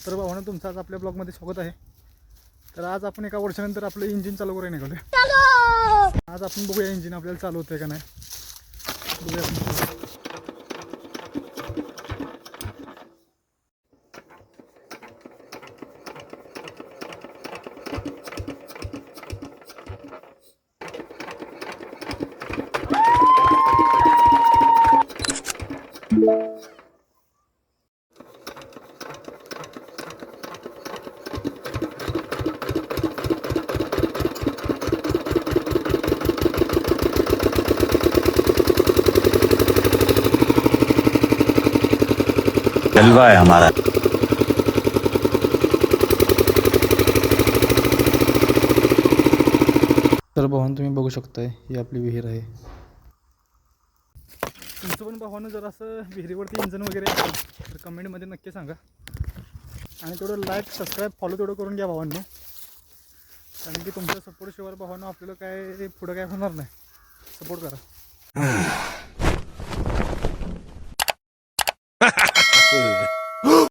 तर भावानं तुमचं आज आपल्या ब्लॉगमध्ये स्वागत आहे. तर आज आपण एका वर्षानंतर आपलं इंजिन चालू करायला निघालो. आज आपण बघूया इंजिन आपल्याला चालू होतंय का नाही. बघूया. जलवा है हमारा. तर भावानं तुम्ही बघू शकताय ही आपली विहीर आहे. तुमचं पण भावानं जर असं विहिरीवरती इंजन वगैरे असेल तर कमेंटमध्ये नक्की सांगा. आणि तेवढं लाईक सबस्क्राईब फॉलो तेवढं करून घ्या भावांनो. कारण की तुमच्या सपोर्ट शिवाय भावांनो आपल्याला काय पुढं काय होणार नाही. सपोर्ट करा.